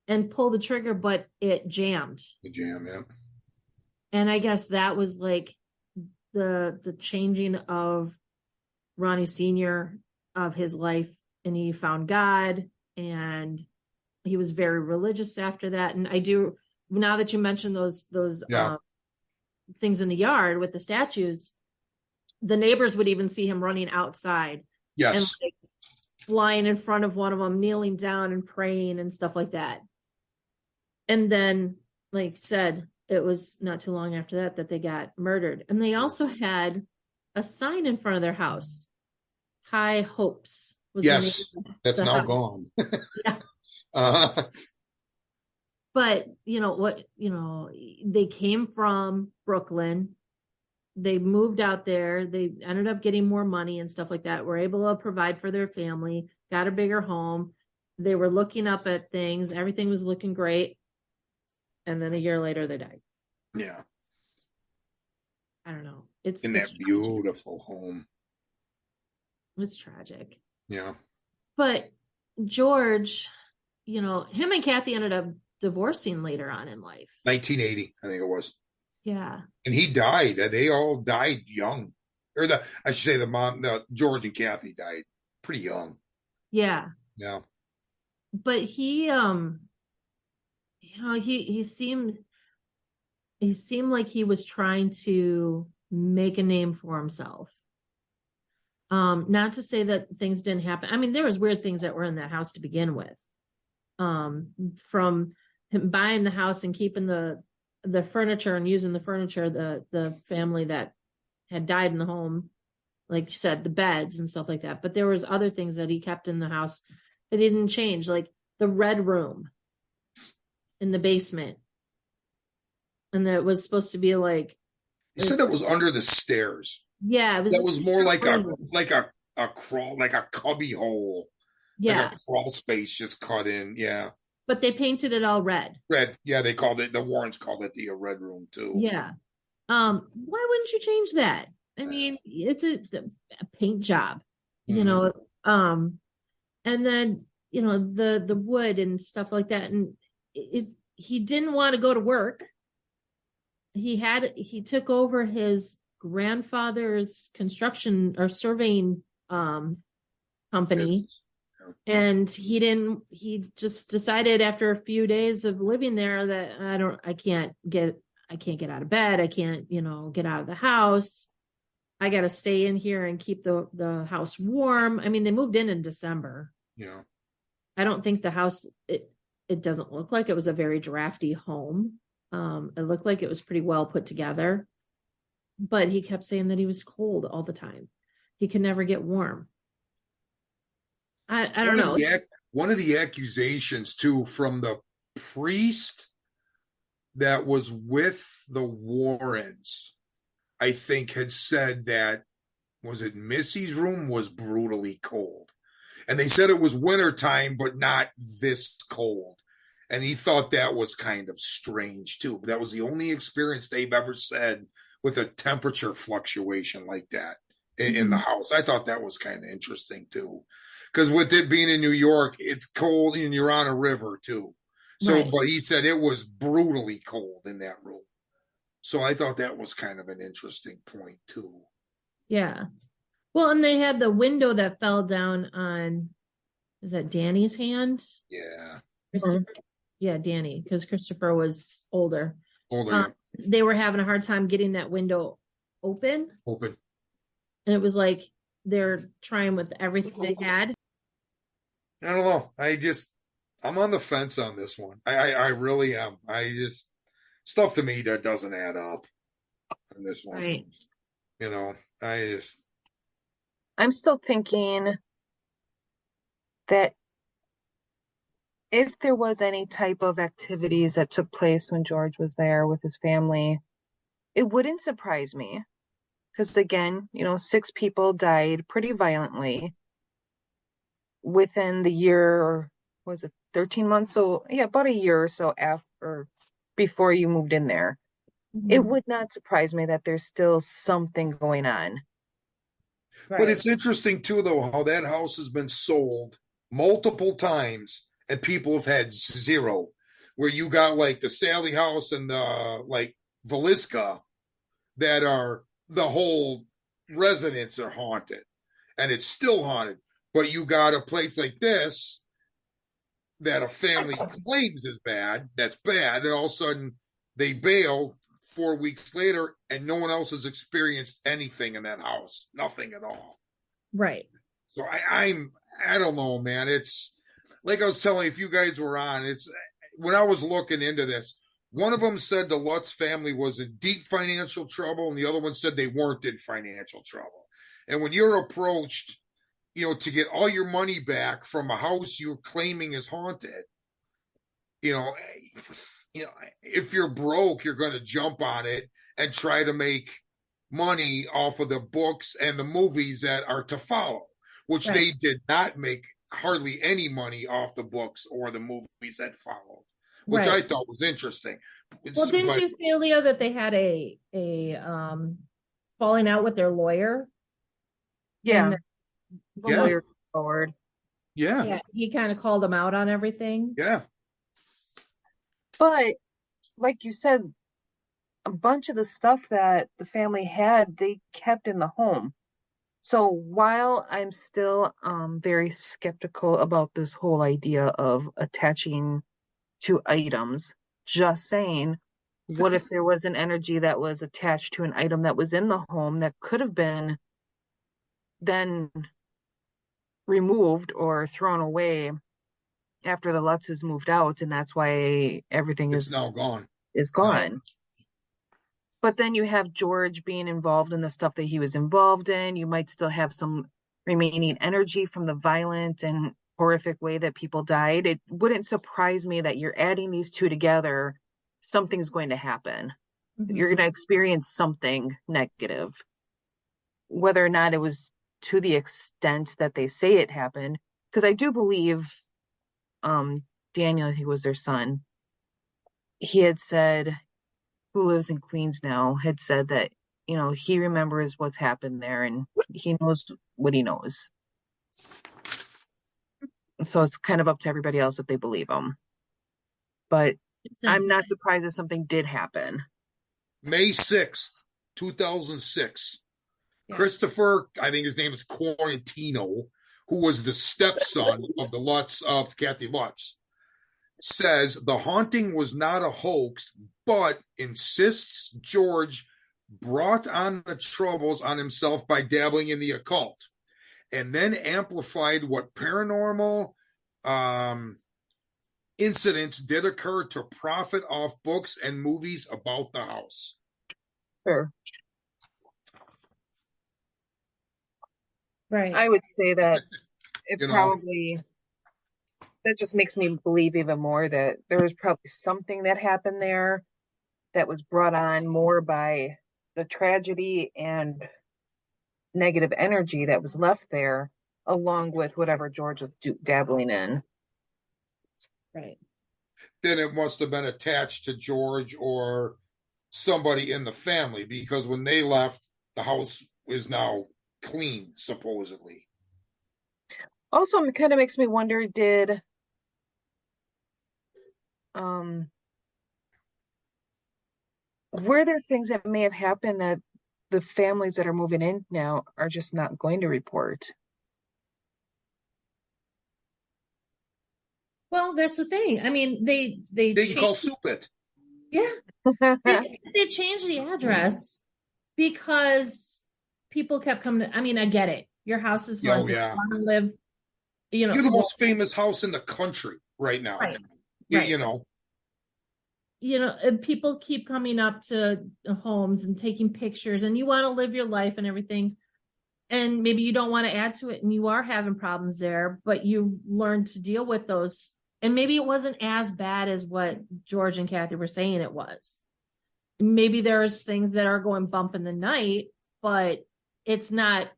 and pulled the trigger, but it jammed. The jam, yeah. And I guess that was like the changing of Ronnie Sr. of his life, and he found God, and he was very religious after that. And I do, now that you mentioned those things in the yard with the statues, the neighbors would even see him running outside. Yes. And like, flying in front of one of them, kneeling down and praying and stuff like that. And then, like I said, it was not too long after that they got murdered. And they also had a sign in front of their house. High Hopes. Yes, that's now house. Gone. Yeah. But they came from Brooklyn. They moved out there. They ended up getting more money and stuff like that. Were able to provide for their family, got a bigger home. They were looking up at things. Everything was looking great. And then a year later, they died. Yeah. I don't know. It's in that beautiful home. It's tragic. Yeah. But George, him and Kathy ended up divorcing later on in life. 1980, I think it was. Yeah. And he died. They all died young. Or I should say the mom, George and Kathy died pretty young. Yeah. Yeah. But he he seemed like he was trying to make a name for himself. Not to say that things didn't happen. I mean, there was weird things that were in that house to begin with. From him buying the house and keeping the furniture and using the furniture, the family that had died in the home, like you said, the beds and stuff like that. But there was other things that he kept in the house that he didn't change, like the red room in the basement. And that was supposed to be like, he said it was under the stairs. Yeah, that was more like a crawl, like a cubby hole. Yeah, like a crawl space just cut in. Yeah, but they painted it all red. Red, yeah, they called it. The Warrens called it the red room too. Yeah, why wouldn't you change that? I mean, it's a paint job, Mm-hmm. And then the wood and stuff like that, and he didn't want to go to work. He took over his grandfather's construction or surveying company. And he just decided after a few days of living there that I can't get out of bed. I can't, get out of the house. I got to stay in here and keep the house warm. I mean, they moved in December. Yeah. I don't think the house, it doesn't look like it was a very drafty home. It looked like it was pretty well put together, but he kept saying that he was cold all the time. He could never get warm. I don't know. One of the accusations too from the priest that was with the Warrens, I think, had said that, was it Missy's room was brutally cold. And they said it was wintertime, but not this cold. And he thought that was kind of strange too. But that was the only experience they've ever said with a temperature fluctuation like that in the house. I thought that was kind of interesting too. Because with it being in New York, it's cold and you're on a river too. So, right. But he said it was brutally cold in that room. So I thought that was kind of an interesting point too. Yeah. Well, and they had the window that fell down on, is that Danny's hand? Yeah. Yeah, Danny, because Christopher was older. Yeah. They were having a hard time getting that window open. And it was like they're trying with everything they had. I don't know. I'm on the fence on this one. I really am. Stuff to me that doesn't add up on this one. Right. I'm still thinking that if there was any type of activities that took place when George was there with his family, it wouldn't surprise me. Because again, 6 people died pretty violently within the year, or was it 13 months? So yeah, about a year or so after, before you moved in there. It would not surprise me that there's still something going on. But it's interesting too, though, how that house has been sold multiple times and people have had zero. Where you got like the Sally house and the like Velisca that are the whole residents are haunted and it's still haunted. But you got a place like this that a family claims is bad, that's bad, and all of a sudden they bail 4 weeks later and no one else has experienced anything in that house. Nothing at all. Right. So I don't know, man. It's like I was telling you, if you guys were on, it's when I was looking into this, one of them said the Lutz family was in deep financial trouble, and the other one said they weren't in financial trouble. And when you're approached, to get all your money back from a house you're claiming is haunted, if you're broke, you're going to jump on it and try to make money off of the books and the movies that are to follow, which they did not make hardly any money off the books or the movies that followed, which I thought was interesting. Well, didn't you say, Leo, that they had a falling out with their lawyer? Yeah. The lawyer forward. Yeah. He kind of called them out on everything. Yeah. But like you said, a bunch of the stuff that the family had, they kept in the home. So while I'm still very skeptical about this whole idea of attaching to items, just saying, what if there was an energy that was attached to an item that was in the home that could have been then removed or thrown away after the Lutzes moved out, and that's why everything is now gone. No. But then you have George being involved in the stuff that he was involved in. You might still have some remaining energy from the violent and horrific way that people died. It wouldn't surprise me that you're adding these two together. Something's going to happen. Mm-hmm. You're going to experience something negative. Whether or not it was to the extent that they say it happened. Because I do believe Daniel, I think was their son, he had said, who lives in Queens now, had said that, he remembers what's happened there and he knows what he knows. So it's kind of up to everybody else if they believe him. But I'm not surprised if something did happen. May 6th, 2006. Yeah. Christopher, I think his name is Quarantino, who was the stepson of the Lutz, of Kathy Lutz, says the haunting was not a hoax, but insists George brought on the troubles on himself by dabbling in the occult, and then amplified what paranormal incidents did occur to profit off books and movies about the house. Sure. Right. I would say that it probably, that just makes me believe even more that there was probably something that happened there that was brought on more by the tragedy and negative energy that was left there, along with whatever George was dabbling in. Right. Then it must have been attached to George or somebody in the family, because when they left, the house is now clean, supposedly. Also, it kind of makes me wonder, did were there things that may have happened that the families that are moving in now are just not going to report? Well, that's the thing. I mean, they can call soup it. Yeah. they changed the address because people kept coming to, I mean, I get it. Your house is haunted. Yeah. You want to live, You're the most famous house in the country right now. Right. And people keep coming up to homes and taking pictures, and you want to live your life and everything. And maybe you don't want to add to it, and you are having problems there, but you learn to deal with those And maybe it wasn't as bad as what George and Kathy were saying it was. Maybe there's things that are going bump in the night, but it's not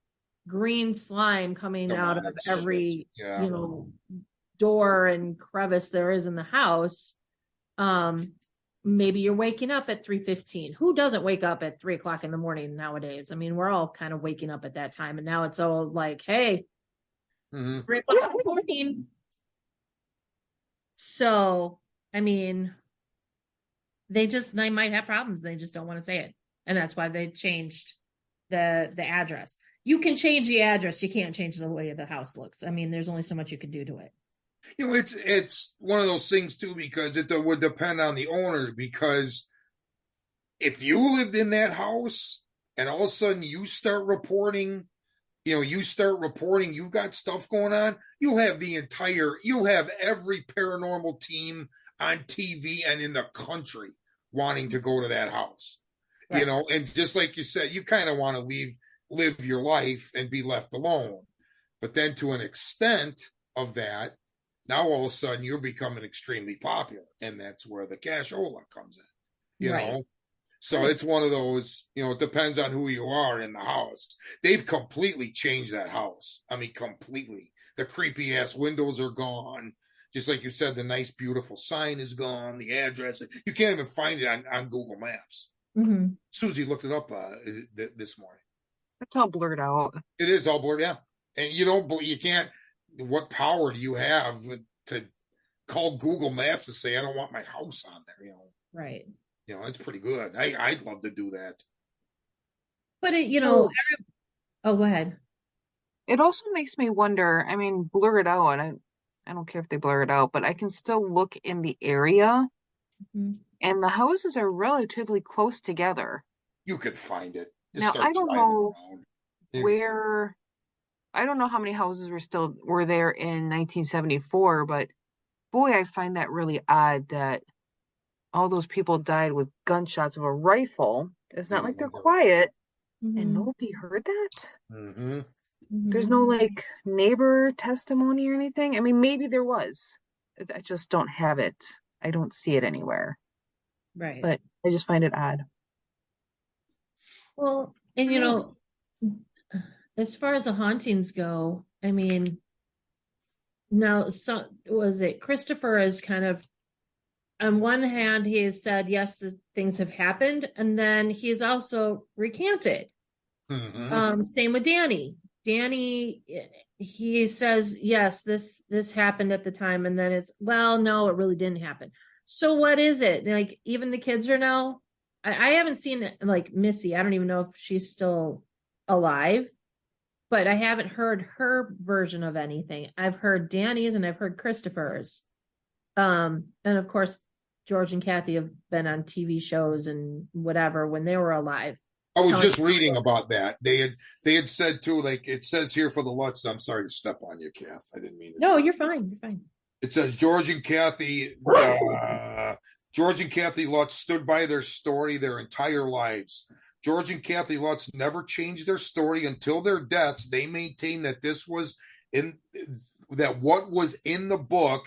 green slime coming out of every, door and crevice there is in the house. Maybe you're waking up at 3:15. Who doesn't wake up at 3:00 in the morning nowadays? I mean, we're all kind of waking up at that time, and now it's all like, hey, it's 3:00 in the morning. So, I mean, they might have problems. They just don't want to say it. And that's why they changed the address. You can change the address. You can't change the way the house looks. I mean, there's only so much you can do to it. It's one of those things too, because it would depend on the owner, because if you lived in that house and all of a sudden you start reporting, you've got stuff going on, you'll have every paranormal team on TV and in the country wanting to go to that house. Right. And just like you said, you kind of want to live your life and be left alone. But then to an extent of that, now all of a sudden you're becoming extremely popular, and that's where the cashola comes in. You know? So it's one of those, it depends on who you are in the house. They've completely changed that house. I mean, completely. The creepy ass windows are gone. Just like you said, the nice, beautiful sign is gone. The address, you can't even find it on Google Maps. Mm-hmm. Susie looked it up this morning. It's all blurred out. It is all blurred, yeah. And you can't, what power do you have to call Google Maps to say, I don't want my house on there, Right. It's pretty good. I'd love to do that. But oh, go ahead. It also makes me wonder, I mean, blur it out, and I don't care if they blur it out, but I can still look in the area, and the houses are relatively close together. You could find it. Now, I don't know where, I don't know how many houses were there in 1974, but boy, I find that really odd that all those people died with gunshots of a rifle. It's not like they're quiet, and nobody heard that. Mm-hmm. There's no neighbor testimony or anything. I mean, maybe there was. I just don't have it. I don't see it anywhere. Right. But I just find it odd. Well, and as far as the hauntings go, I mean, now, Christopher is kind of, on one hand, he has said, yes, things have happened. And then he's also recanted. Mm-hmm. Same with Danny. Danny, he says, yes, this happened at the time. And then no, it really didn't happen. So what is it? Even the kids are now, I haven't seen Missy. I don't even know if she's still alive, but I haven't heard her version of anything. I've heard Danny's and I've heard Christopher's. And of course, George and Kathy have been on TV shows and whatever when they were alive. I was just reading about that. They had said too, it says here for the Lutz. I'm sorry to step on you, Kath. I didn't mean to. No, you're fine. You're fine. It says George and Kathy Lutz stood by their story their entire lives. George and Kathy Lutz never changed their story until their deaths. They maintained that what was in the book,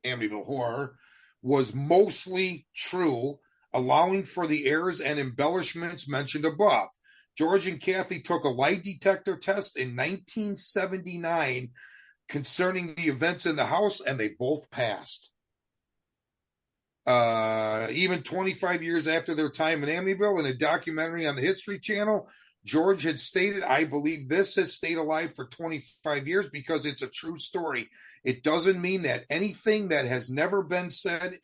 Amityville Horror, was mostly true, allowing for the errors and embellishments mentioned above. George and Kathy took a lie detector test in 1979 concerning the events in the house, and they both passed. Even 25 years after their time in Amityville, in a documentary on the History Channel, George had stated, I believe this has stayed alive for 25 years because it's a true story. It doesn't mean that anything that has never been said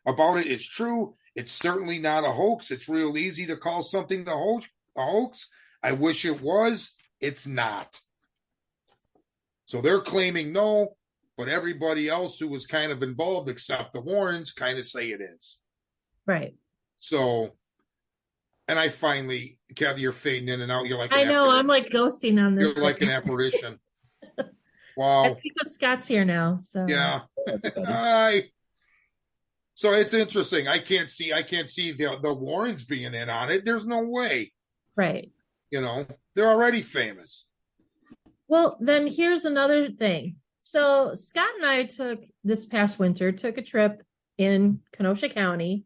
about it is true. It's certainly not a hoax. It's real easy to call something a hoax. I wish it was. It's not. So they're claiming no, but everybody else who was kind of involved, except the Warrens, kind of say it is. Right. So, and I finally, Kathy, you're fading in and out. You're like, I know, I'm ghosting on this. You're like an apparition. Wow. That's because Scott's here now. So yeah. Hi. So it's interesting. I can't see the Warrens being in on it. There's no way. Right. They're already famous. Well, then here's another thing. So Scott and I this past winter, took a trip in Kenosha County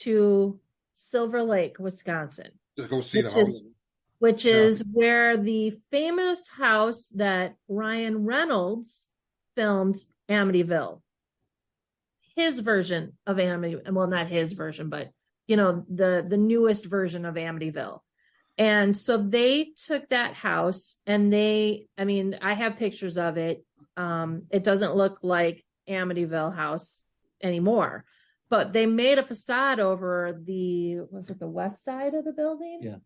to Silver Lake, Wisconsin. Just go see the which house. is which is where the famous house that Ryan Reynolds filmed Amityville. His version of Amityville, well, not his version, but the newest version of Amityville. And so they took that house and I have pictures of it. It doesn't look like Amityville house anymore, but they made a facade over was it the west side of the building? Yeah.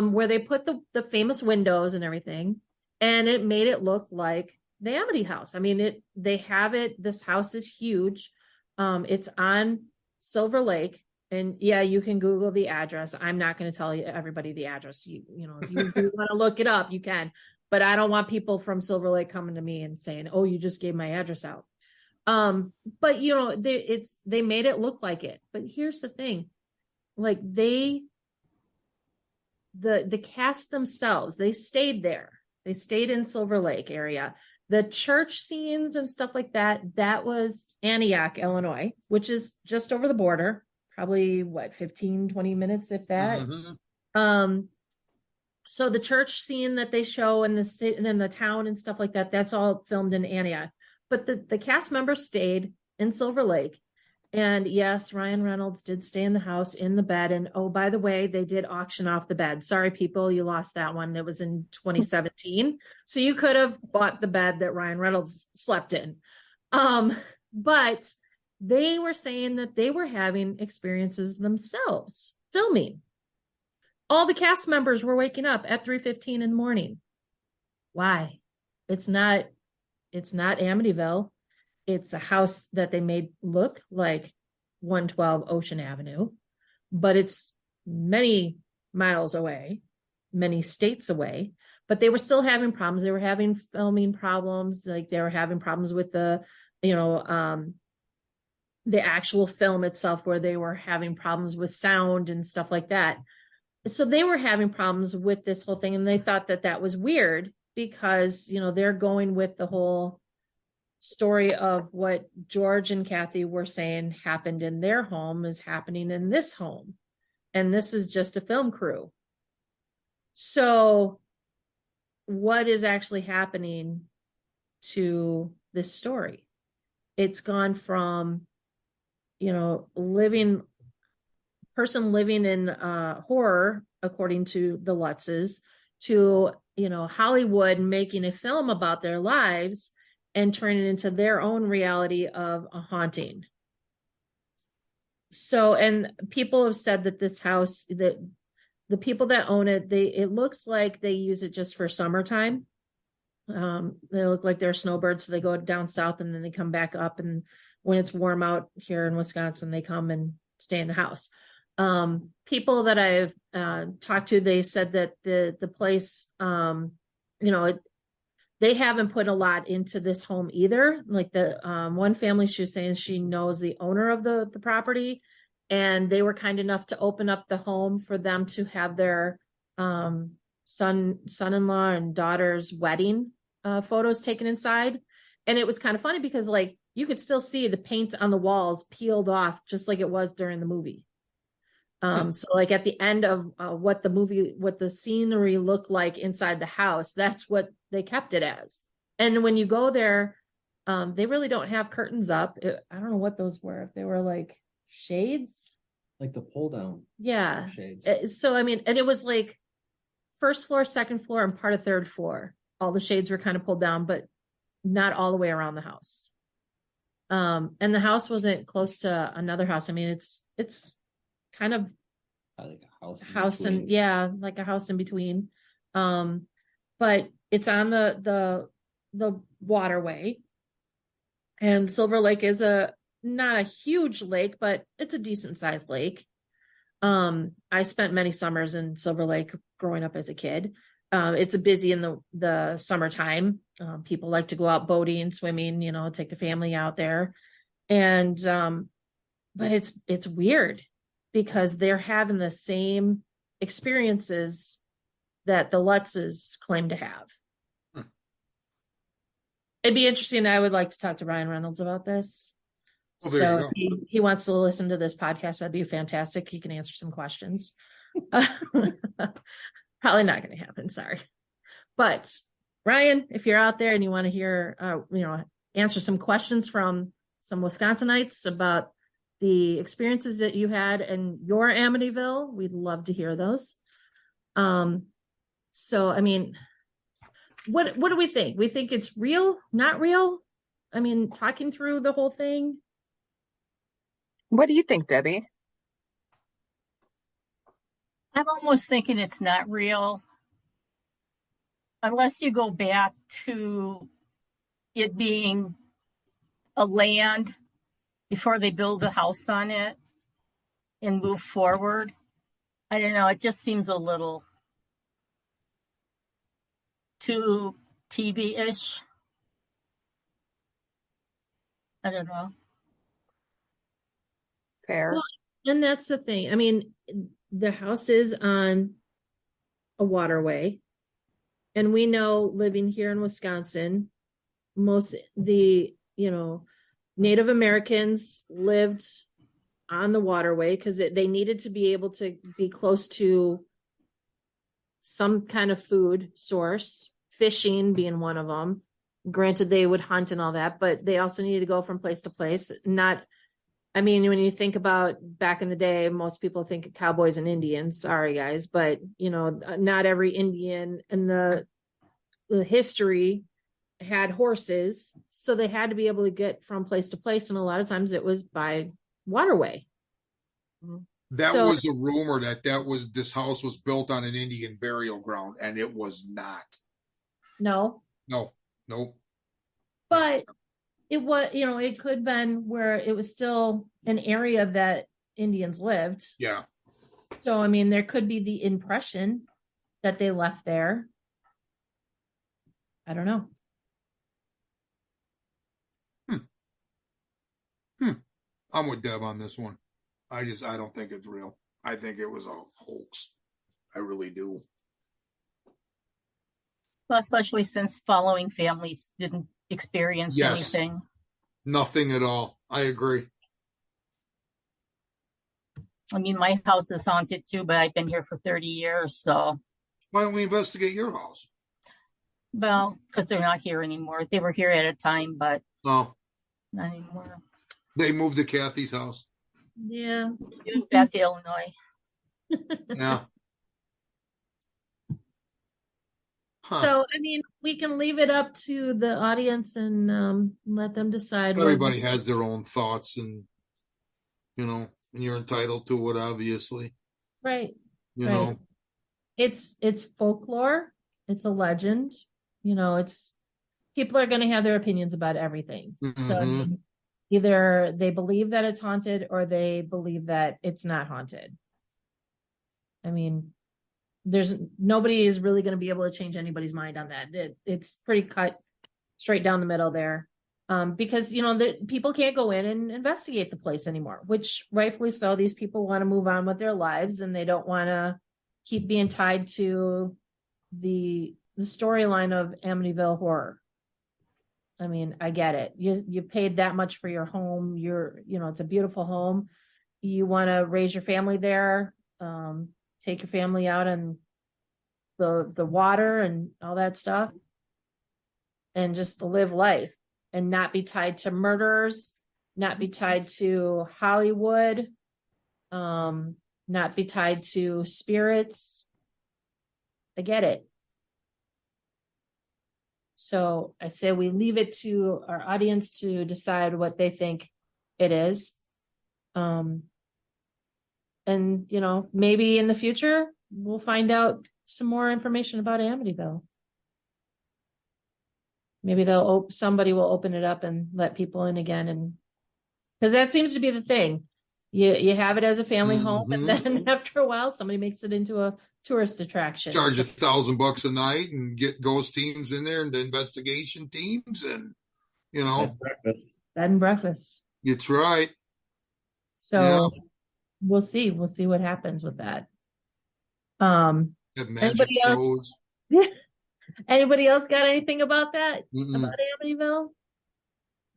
Where they put the famous windows and everything, and it made it look like the Amity house. I mean, this house is huge. It's on Silver Lake. And yeah, you can Google the address. I'm not going to tell everybody the address. If you want to look it up, you can. But I don't want people from Silver Lake coming to me and saying, "Oh, you just gave my address out." But they made it look like it. But here's the thing, like the cast themselves, they stayed there. They stayed in Silver Lake area. The church scenes and stuff like that was Antioch, Illinois, which is just over the border. Probably 15, 20 minutes, if that. Mm-hmm. So the church scene that they show in the town and stuff like that, that's all filmed in Antioch. But the cast members stayed in Silver Lake. And yes, Ryan Reynolds did stay in the house in the bed. And oh, by the way, they did auction off the bed. Sorry, people, you lost that one. It was in 2017. So you could have bought the bed that Ryan Reynolds slept in. But they were saying that they were having experiences themselves filming. All the cast members were waking up at 3:15 in the morning. Why? It's not Amityville. It's a house that they made look like 112 Ocean Avenue, but it's many miles away, many states away, but they were still having problems. They were having filming problems. Like they were having problems with the actual film itself, where they were having problems with sound and stuff like that. So they were having problems with this whole thing. And they thought that was weird because, they're going with the whole story of what George and Kathy were saying happened in their home is happening in this home. And this is just a film crew. So what is actually happening to this story? It's gone from, person living in horror, according to the Lutzes, to, Hollywood making a film about their lives and turning it into their own reality of a haunting. So, and people have said that this house, that the people that own it, it looks like they use it just for summertime. They look like they're snowbirds, so they go down south and then they come back up, and when it's warm out here in Wisconsin, they come and stay in the house. People that I've talked to, they said that the place, they haven't put a lot into this home either. Like the one family, she was saying she knows the owner of the property, and they were kind enough to open up the home for them to have their son-in-law and daughter's wedding photos taken inside. And it was kind of funny because like you could still see the paint on the walls peeled off just like it was during the movie. So like at the end of what the scenery looked like inside the house, that's what they kept it as. And when you go there, they really don't have curtains up. I don't know what those were. If they were like shades, like the pull down. Yeah. Shades. So, I mean, and it was like first floor, second floor, and part of third floor. All the shades were kind of pulled down, but not all the way around the house. And the house wasn't close to another house. I mean, it's kind of like a house and yeah, like a house in between. But it's on the waterway, and Silver Lake is not a huge lake, but it's a decent sized lake. I spent many summers in Silver Lake growing up as a kid. It's busy in the summertime. People like to go out boating, swimming, take the family out there. And, but it's weird because they're having the same experiences that the Lutzes claim to have. It'd be interesting. I would like to talk to Ryan Reynolds about this. Oh, there you So go. if he wants to listen to this podcast, that'd be fantastic. He can answer some questions. Probably not going to happen. Sorry. But Ryan, if you're out there and you want to hear, answer some questions from some Wisconsinites about the experiences that you had in your Amityville, we'd love to hear those. So, I mean, what do we think? We think it's real, not real? I mean, talking through the whole thing. What do you think, Debbie? I'm almost thinking it's not real. Unless you go back to it being a land before they build a house on it and move forward. I don't know. It just seems a little too TV-ish. I don't know. Fair. Well, and that's the thing. I mean, the house is on a waterway. And we know living here in Wisconsin, most the, Native Americans lived on the waterway because they needed to be able to be close to some kind of food source, fishing being one of them. Granted, they would hunt and all that, but they also needed to go from place to place. When you think about back in the day, most people think of cowboys and Indians. Sorry, guys, but not every Indian in the history had horses, so they had to be able to get from place to place, and a lot of times it was by waterway. That was a rumor that this house was built on an Indian burial ground, and it was not. No. But it was, it could have been where it was still an area that Indians lived. Yeah. So, there could be the impression that they left there. I don't know. I'm with Deb on this one. I don't think it's real. I think it was a hoax. I really do. Well, especially since following families didn't experience anything. Nothing at all. I agree. My house is haunted too, but I've been here for 30 years, so. Why don't we investigate your house? Well, because they're not here anymore. They were here at a time, but not anymore. They moved to Kathy's house. Yeah. Back to Illinois. Yeah. Huh. So, we can leave it up to the audience and let them decide. Everybody has their own thoughts, and and you're entitled to it, obviously. Right. You know, it's folklore. It's a legend. It's people are going to have their opinions about everything. Mm-hmm. So either they believe that it's haunted or they believe that it's not haunted. There's nobody is really going to be able to change anybody's mind on that. It's pretty cut straight down the middle there. Because, people can't go in and investigate the place anymore, which rightfully so. These people want to move on with their lives and they don't want to keep being tied to the storyline of Amityville horror. I get it. You paid that much for your home. It's a beautiful home. You want to raise your family there, take your family out on the water and all that stuff, and just live life and not be tied to murders, not be tied to Hollywood, not be tied to spirits. I get it. So I say we leave it to our audience to decide what they think it is. And, maybe in the future, we'll find out some more information about Amityville. Maybe somebody will open it up and let people in again. And because that seems to be the thing. You have it as a family home, and then after a while, somebody makes it into a tourist attraction. Charge $1,000 a night and get ghost teams in there and the investigation teams, and breakfast. Bed and breakfast. That's right. So we'll see. We'll see what happens with that. Have magic shows. Anybody else got anything about that? Mm-mm. About Amityville?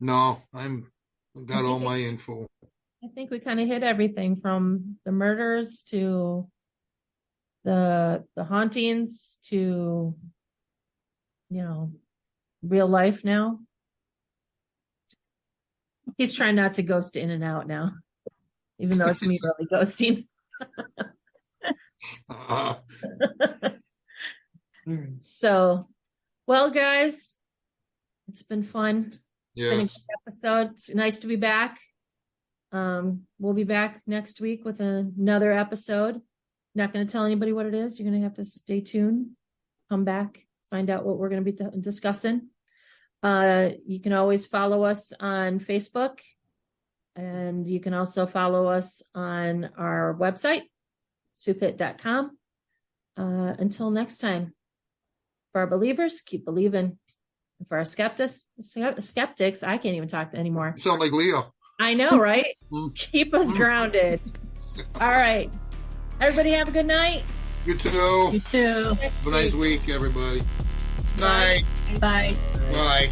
No, I've got all my info. I think we kind of hit everything from the murders to the hauntings to, real life now. He's trying not to ghost in and out now, even though it's me really ghosting. So, well, guys, it's been fun. It's been a good episode. It's nice to be back. We'll be back next week with another episode. Not going to tell anybody what it is. You're going to have to stay tuned. Come back, find out what we're going to be discussing. You can always follow us on Facebook, and you can also follow us on our website, soupit.com. Until next time, for our believers, keep believing. And for our skeptics, I can't even talk anymore. You sound like Leo. I know, right? Keep us grounded. All right. Everybody have a good night. You too. You too. Have a nice week, everybody. Night. Bye. Bye.